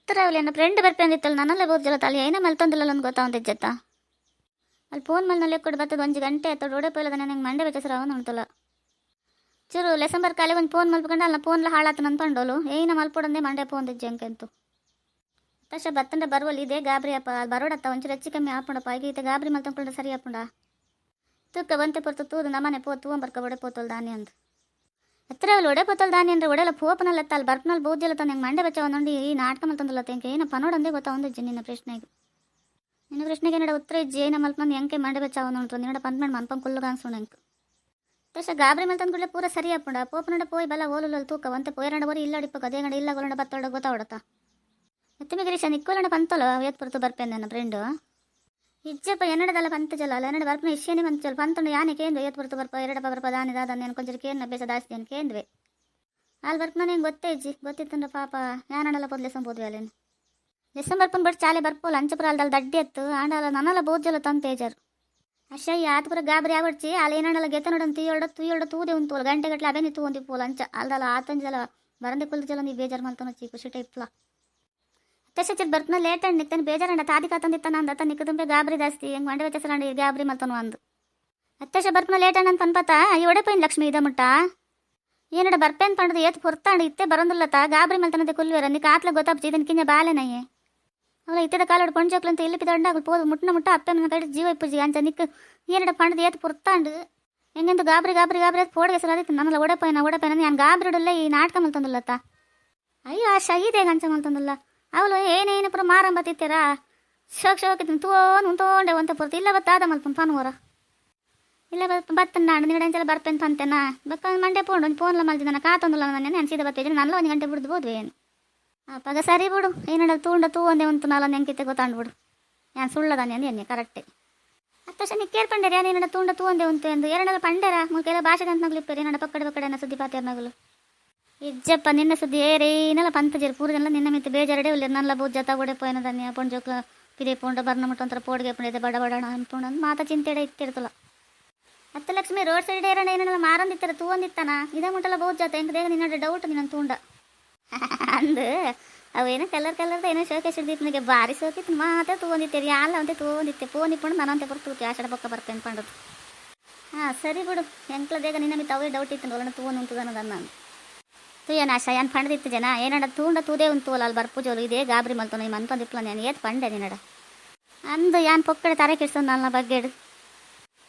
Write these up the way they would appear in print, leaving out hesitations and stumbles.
ಎತ್ತರ ನನ್ನ ಫ್ರೆಂಡ್ ಬರ್ಪಂದಿತ್ತಲ್ಲ ನನ್ನಲ್ಲೇ ಬೋದ್ಜಲ್ಲ ಅಲ್ಲಿ ಏನ ಮಲ್ತೊಂದಿಲ್ಲ ಅಂತ ಗೊತ್ತಾವಂತಿಜ್ಜತ್ತ ಅಲ್ಲಿ ಫೋನ್ ಮೇಲೆ ಕೊಟ್ಟು ಬರ್ತದೆ 1 ಗಂಟೆ ಆಯ್ತು ರೋಡೆ ಪೈಲದ ನನಗೆ ಮಂಡೆ ಬೆಚ್ಚಸರ ಅವನು ಉಂಟಲ್ಲ ಚೂರು ಲೆಸಂಬರ್ ಕಾಲೆ ಒಂದು ಫೋನ್ ಮಲ್ಪಕೊಂಡು ಅಲ್ಲ ಫೋನ್ಲ ಹಾಳಾತ ನನ್ನ ಪಂಡೋಲು ಏನ ಮಲ್ಪೊಡಂದೆ ಮಂಡೆ ಫೋನ್ ದಿಜ್ಜೆ ಅಂಕೆಂತು ತಕ್ಷ ಬತ್ತಂಡೆ ಬರುವಲ್ಲಿ ಇದೇ ಗಾಬರಿ ಅಪ್ಪ ಬರೋಡತ್ತ ಒಂಚೂರು ಹೆಚ್ಚು ಕಮ್ಮಿ ಆಪುಂಡಪ್ಪ ಈಗ ಈತ ಗಾಬರಿ ಮಲ್ತಂಕೊಂಡ್ರೆ ಸರಿ ಆಪುಂಡ ತೂಕ ಬಂತೆ ಪೊರ್ತು ತೂದು ನಮ್ಮನೆ ತೂವಂ ಬರ್ಕ ಒಡೆ ಪೋತಲ್ ದಾನಿ ಅಂತ ಎತ್ತರ ಒಡೆ ಪೋತಲ್ ದಾನಿ ಅಂದ್ರೆ ಒಡೆಲ್ಲ ಪೋಪನಲ್ಲ ಅಲ್ಲಿ ಬರ್ಪನಲ್ಲಿ ಬೋದ್ಯಲ್ಲ ತಂದು ಹೆಂಗೆ ಮಂಡೆ ಬೆಚ್ಚ ಒಂದೊಂದು ಈ ನಾಟಕ ಮಲ್ತಂದಲ್ಲ ತೆಂಗೆ ಏನಪ್ಪ ನೋಡಂದೇ ಗೊತ್ತಾ ಒಂದಿಜ್ಜಿ ನಿನ್ನ ಪ್ರಶ್ನೆಗೆ ಏನಡ ಉತ್ತರ ಇಜ್ಜಿ ಏನ ಮಲ್ಪಂದು ಹೆಂಗೆ ಮಂಡೆ ಬೆಚ್ಚ ಒಂದು ನಿನ್ನಡ ಪಂದ್ಮೇಲೆ ಮನ್ಪಂಗೆ ಕುಲ್ಲು ಕಾಣಿಸೋಣ ಹೆಂಗೆ ತಕ್ಷ ಗಾಬರಿ ಮಲ್ತಂದು ಕೂಡಲೇ ಪೂರ ಸರಿ ಆಪುಂಡ ಪೋಪನಡ ಪೋಯ್ ಬಲ ಓಲುಲ್ಲ ತೂಕ ಒಂತೆ ಪೋಯರಂಡ ಬರೀ ಇಲ್ಲಡಿಪ್ಪ ಅದೇ ಗಂಡ ಇಲ್ಲ ಗೊಲ್ಲಂಡ ಬತ್ತೋಡ ಗೊತ್ತಾವಡತ್ತ ಎತ್ತಿಮೆ ಗಿರೀಶ ನಿಕ್ಕೋಲಂಡ ಪಂತಲ್ಲ ಏತ್ ಪುರತು ಬರ್ಪೇನೆ ನನ್ನ ಫ್ರೆಂಡು ಇಜ್ಜಪ್ಪ ಎನ್ನಡದಲ್ಲ ಪಂತಜಲ್ಲ ಅಲ್ಲ ಎನ್ನಡ ಬರ್ಪನೆ ಇಷ್ಟೇನೆ ಪಂತಜಲ್ಲ ಪಂತಂಡು ಯಾನೆ ಕೇಂದ್ವೆ ಏತ್ ಪುರತು ಬರ್ಪ ಎರಡಪ್ಪ ಬರ್ಪ ದಾನಿ ದಾದನ್ ಏನು ಕೊಂಚ ಕೇಂದ್ರ ಬೇಸ ದಾಸ್ತಿ ಏನು ಕೇಂದ್ವೆ ಅಲ್ಲಿ ಬರ್ಪ ನನಗೆ ಗೊತ್ತೇ ಇಜ್ಜಿ ಗೊತ್ತಿತ್ತಂದ್ರೆ ಪಾಪ ಯಾನಡಲ್ಲ ಪೋದ್ ಲೆಸಂ ಬೋದ್ವಿ ಅಲ್ಲೇನು ಲೆಸಂ ಬರ್ಪನ್ ಬಿಟ್ಟು ಚಾಲೆ ಬರ್ಪೋಲ್ಲ ಅಂಚಪುರ ಅಲ್ದಲ್ಲಿ ದಡ್ಡಿ ಎತ್ತು ಆಂಡಲ್ಲ ನನ್ನಲ್ಲ ಬೋದ್ಜಲ್ಲ ತಂತ ತೇಜರು ಅಶ್ಶಯ್ಯ ಆತ ಪುರ ಗಾಬರಿ ಆಗ್ಬಿಡ್ಚಿ ಅಲ್ಲಿ ಏನಡಲ್ಲ ಗೆತ್ತ ನೋಡನ್ ತುಯ್ಯೊಡ ತೂದೆ ಉಂತೋಲ್ ಗಂಟೆಗಟ್ಲೆ ಅಬೇನಿ ತೂ ಒಂದಿ ಪೋಲ್ ಅಂಚ ಅಲ್ದಲ್ಲ ಆತಂಜಲ ಬರಂದೆ ಕುಲ್ಜಲ ನೀ ಬೇಜಾರು ಮಲ್ತನೋ ಚೀ ಖುಷಿ ಟೈಪ್ಲ ಅತ್ತೆಸಚಿರ್ ಬರ್ಪನ ಲೇಟ್ ಅಂಡ್ ನಿಕ್ತಾನೆ ಬೇಜಾರಂಡ ತಾದಿ ಕಾತಂದಿತ್ತಾನ ಅಂದತ್ತ ನಿಕ್ಕದುಂಬೆ ಗಾಬರಿ ಜಾಸ್ತಿ ಹೆಂಗೆ ಮಂಡೆ ವ್ಯತ್ಯಾಸರಂಡಿ ಗಾಬರಿ ಮಲ್ತನು ಅಂದು ಅತ್ತೆಶ ಬರ್ಪನ ಲೇಟ್ ಅಂಡ್ ಅಂತ ಪನ್ಪತ ಒಡೆಪೈನ್ ಲಕ್ಷ್ಮಿ ಇದ ಮುಟ್ಟ ಏನಡ ಬರ್ಪೇನ್ ಪಂಡದು ಏತ್ ಹೊರ್ತಾಂಡು ಇತ್ತೆ ಬರೋದಿಲ್ಲತ್ತ ಗಾಬರಿ ಮಲ್ತನಂತೆ ಕುಲ್ವೇರ ನೀ ಕಾತ್ಲ ಗೊತ್ತಾಪ್ಚಿ ಇದನ್ ಕಿಂಜ ಬಾಲೆನಯ್ಯೆ ಅವಳ ಇತ್ತದ ಕಾಲೋಡು ಪೊಂಜೋಕ್ಲಂತ ಇಲ್ಲಿ ಪಿದಂಡಾಗಲು ಪೋದು ಮುಟ್ಟ ಅಪ್ಪನ ಕಡೆ ಜೀವ ಇಪ್ಪುಜಿ ಅಂಚ ನಿಕ್ಕ ಏನಡ ಪಂಡದು ಏತ್ ಹೊರ್ತಾಂಡು ಹೆಂಗೆಂದು ಗಾಬರಿ ಪೋಡಿಗೆ ಸಲ ಅದಕ್ಕೆ ನನ್ನಲ್ಲ ಒಡೆಪೈನ ನಾನು ಗಾಬರಿಡಲ್ಲ ಈ ನಾಟಕ ಮಲ್ತಂದಿಲ್ಲತ್ತ ಅಯ್ಯೋ ಆ ಶಹೀದೇ ಗಂಚ ಮಲ್ತಂದಿಲ್ಲ ಅವಳು ಏನೇನು ಪುರ ಮಾರಂಬತ್ತಿತ್ತೀರ ಶೋಕಿತ್ತು ತೋಂಡೆ ಒಂತ ಪುರತು ಇಲ್ಲ ಬತ್ತಾದ ಮಲ್ಪನ್ ಪನ್ವರ ಇಲ್ಲ ಬತ್ತನ ನಾನು ನಿಗಡೆಂಚೆಲ್ಲ ಬರ್ಪೇನ್ ಪಂತೇನಾ ಬಕ್ಕ ಮಂಡೆ ಪೋಂಡು ಒಂದು ಫೋನ್ಲ ಮಲ್ತಿದ್ದಾನೆ ಕಾತೊಂದಿಲ್ಲ ನಾನು ನೆನ್ಸಿದ ಬರ್ತಿದ್ದೀನಿ ನಲ್ಲ 1 ಗಂಟೆ ಬಿಡ್ದು ಬೋದ್ವಿ ಏನು ಅಪ್ಪಾಗ ಸರಿ ಬಿಡು ಏನಡ ತೂ ಒಂದೇ ಉಂಟು ನಾಲ ನೆಂಕಿತ್ತೆ ಗೊತ್ತಾಂಡ್ಬಿಡು ನಾನು ಸುಳ್ಳದಾನೆ ಅಂದು ಎನ್ನೆ ಕರೆಕ್ಟೆ ಅತ್ತಶ ನೀ ಕೇಳ್ಪಂಡೇರಿ ಏನಡ ತೂ ಒಂದೇ ಉಂಟು ಎಂದು ಎರಡಲ್ಲ ಪಂಡೇರ ಮುಖೆಲ್ಲ ಭಾಷೆ ಅಂತ ನಗ್ಲಿಪ್ಪೇರಿ ಏನಡ ಪಕ್ಕಡೆ ಸುದ್ದಿ ಪಾತಿಯರ್ ನಗಲು ಇಜ್ಜಪ್ಪ ನಿನ್ನ ಸುದ್ದಿ ಏನೇನಲ್ಲ ಪಂತಜೇರಿ ಪೂರದೆಲ್ಲ ನಿನ್ನ ಮಿತ್ತು ಬೇಜಾರಡೆ ಉಳ್ಳಿ ನಲ್ಲ ಬೋದ್ ಜತ ಒಡೆ ಪೋಯನ ದನ್ಯ ಪೊಂಜೋಕ್ಲ ಪಿದೆ ಪೋಂಡ ಬರ್ನ ಮುಟ್ಟಂತರ ಪೋಡಿಗೆ ಪುಂಡಿದೆ ಬಡ ಅನ್ಪುಂಡ ಮಾತ ಚಿಂತೆಡೆ ಇತ್ತಿರ್ತಲ್ಲ 10 ಲಕ್ಷ್ಮಿ ರೋಡ್ ಸೈಡ್ ಏರಣ ಏನೆಲ್ಲ ಮಾರಂದಿತ್ತರ ತೂ ಒಂದಿತ್ತಾನ ಇದ ಮುಟ್ಟಲ್ಲ ಬೋದ್ ಜತ ಹೆಂಗೆ ದೇಗ ನಿನ್ನ ಡೌಟ್ ನಿನ್ನ ತೂಂಡ ಅಂದು ಅವೇನೋ ಕಲರ್ದ ಏನೋ ಶೋಕೇಶ್ ಹಿಡ್ದಿತ್ತು ನನಗೆ ಭಾರಿ ಸೋಕಿತ್ತು ಮಾತ್ರ ತಗೊಂಡಿತ್ತೇರಿ ಅಲ್ಲ ಅಂತೆ ತಗೊಂಡಿತ್ತೆ ಫೋನ್ ಇಟ್ಕೊಂಡು ನಾನಂತೆ ಬರ್ತೂತಿ ಆಷಾಢ ಪಕ್ಕ ಬರ್ತೇನೆ ಪಂಡದು ಸರಿ ಬಿಡು ಎಂಕ್ಲ ದೇಗ ನಿನ್ನ ಮಿತ್ತು ಅವೇ ಡೌಟ್ ಇತ್ತು ಒಳ್ಳೆ ತೂನ್ ಉಂಟುದನ್ನೋದನ್ನ ನಾನು ತುಯ್ಯನ ಆಶಾ ಏನು ಪಂಡದಿತ್ತು ಜನ ಏನಡ ತೂದೇ ಉಂಟು ಅಲ್ಲಿ ಬರ್ಪುಜೋಲು ಇದೇ ಗಾಬರಿ ಮಲ್ತೋನು ಈ ಮನ್ಪಂದಿಪ್ಲ ನಾನು ಏತ್ ಪಂಡೆ ನಿನ್ನಡ ಅಂದು ಯಾನ್ ಪೊಕ್ಕಡೆ ತಾರೆ ಕಿಡ್ಸೋದು ನನ್ನ ಬಗ್ಗೆಡು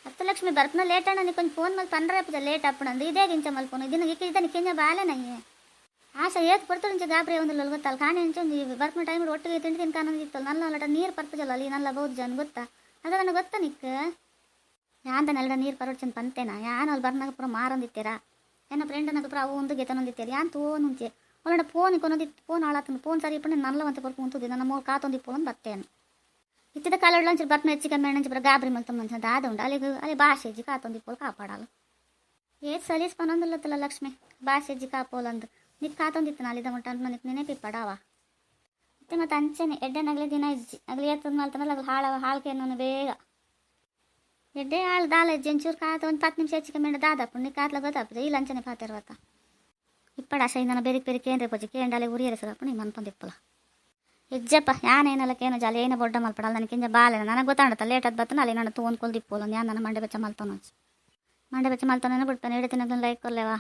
10 ಲಕ್ಷ್ಮಿ ಬರ್ಪನ ಲೇಟ್ ಅಣ್ಣ ನೀಕೊಂದು ಫೋನ್ ಮಲ್ ಪಂಡ್ರೆ ಲೇಟ್ ಅಪ್ಪಣಂದು ಇದೇ ಗಿಂಚ ಮಲ್ಪೋನು ಇದನ್ನ ಇಕ್ಕಿದ್ದಾನೆ ಕಿಂಜ ಬಾಲೆ ನಂಗೆ ಆಶಾ ಏತ್ ಪಡ್ತು ಗಾಬರಿ ಒಂದಿಲ್ಲ ಗೊತ್ತಲ್ಲ ಕಾಣೆ ಒಂದು ಬರ್ಪನ ಟೈಮ್ ಒಟ್ಟಿಗೆ ತಿಂಡಿ ಕಾಣೋದಿತ್ತಲ್ಲ ನಲ್ಲ ನೀರು ಪರ್ಪಜಲ್ಲ ಅಲ್ಲಿ ನಲ್ಲ ಬಹುದು ಜನ ಗೊತ್ತಾ ಅದ ನನಗೆ ಗೊತ್ತಾ ನಿಕ್ಕ ಯಾಂದನೆಲ್ಲ ನೀರು ಪರೋಡ್ಚಂದು ಪಂತೇನಾ ಯಾನು ಅಲ್ಲಿ ಬರ್ನಾಗ ಪುರ ಮಾರಂದಿತ್ತೀರಾ ಎನ್ನ ಫ್ರೆಂಡ್ ಅನ್ನೋದು ಅವು ಒಂದು ಗೆತನೊಂದಿತ್ತೇರಿ ಯಾನ್ ತೋನುಂಚೆ ಒಳ್ಳೆ ಫೋನ್ ಕೊನೊಂದಿತ್ತು ಫೋನ್ ಹಾಳಾತಂದು ಫೋನ್ ಸರಿ ಇಪ್ಪಣ್ಣೆ ನಲ್ಲ ಅಂತ ಬರ್ಕು ಉಂಟುದಿ ನನ್ನ ಮೂರು ಕಾತೊಂದಿಪ್ಪು ಅಂತ ಬರ್ತೇನೆ ಇತ್ತಿದ ಕಾಲೊಡ್ಲ ಅಂಚೆ ಬರ್ಪನ ಹೆಚ್ಚಿಗೆ ಮೇಣಂಚೆ ಬರ ಗಾಬರಿ ಮಲ್ತ ಅಂತ ಆದ ಉಂಟು ಅಲ್ಲಿ ಭಾಷೆ ಅಜ್ಜಿ ಕಾತೊಂದಿಪ್ಪೋಲು ಕಾಪಾಡಲ್ಲ ಏತ್ ಸಲೀಸ್ ಪನೊಂದಿಲ್ಲತ್ತಲ್ಲ ಲಕ್ಷ್ಮಿ ಭಾಷೆ ಅಜ್ಜಿ ಕಾಪೋಲಂದು ನಿಕ್ ಕಾತೊಂದಿತ್ತು ನಾಲಿದ ಮುಟ್ಟ ಅಂತ ನಿಕ್ ನೆನೆ ಪಿಪ್ಪಡಾವ ಮತ್ತೆ ಅಂಚೆನೆ ಎಡ್ಡೆ ನಗಲಿ ದಿನ ಇಜ್ಜಿ ನಗಲಿ ಏತದ ಮಲ್ತನಲ್ಲ ಅಗಲು ಹಾಳ್ಕೆ ಅನ್ನೋನು ಬೇಗ ಎಡ್ಡೆ ಹಾಳು ದಾಲ ಇಜ್ಜಿ ಒಂಚೂರು ಕಾತ ಒಂದು 10 ನಿಮಿಷ ಹೆಚ್ಚಿಗೆ ಮೇಡ ದಾದಪ್ಪು ನೀ ಕಾತ್ಲ ಗೊತ್ತಾಗ್ತದೆ ಈ ಲಂಚನೆ ಪಾತಿರ್ವತ್ತ ಇಪ್ಪಡ ಆಶಾ ಇಂದನ ಬೇರೆ ಕೇಂದ್ರ ಪಜ್ಜಿ ಕೇಂಡಾಲೆ ಉರಿಯರಿಸದಪ್ಪ ನೀ ಮನ್ಪಂದಿಪ್ಪಲ್ಲ ಇಜ್ಜಪ್ಪ ಯಾನೇನಲ್ಲ ಕೇನೋ ಜಾಲಿ ಏನೋ ಬೊಡ್ಡ ಮಲ್ಪಡಲ್ಲ ನನಗೆ ಕಿಂಜ ಬಾಲೆ ನನಗೆ ಗೊತ್ತಾಡತ್ತ ಲೇಟ್ ಅದು ಬತ್ತನ ಅಲ್ಲಿ ನಾನು ತಗೊಂಡ್ಕೊಳ್ದಿಪ್ಪೋಲ್ಲ ಯಾನ್ ನನ್ನ ಮಂಡೆ ಬೆಚ್ಚ ಮಲ್ತಾನ ಮಂಡೆ ಬೆಚ್ಚ ಮಲ್ತಾನೆ ಬಿಡ್ತಾನೆ 2 ದಿನಗಳು ಲೈಕ್ ಕೊಲ್ಲೇವಾ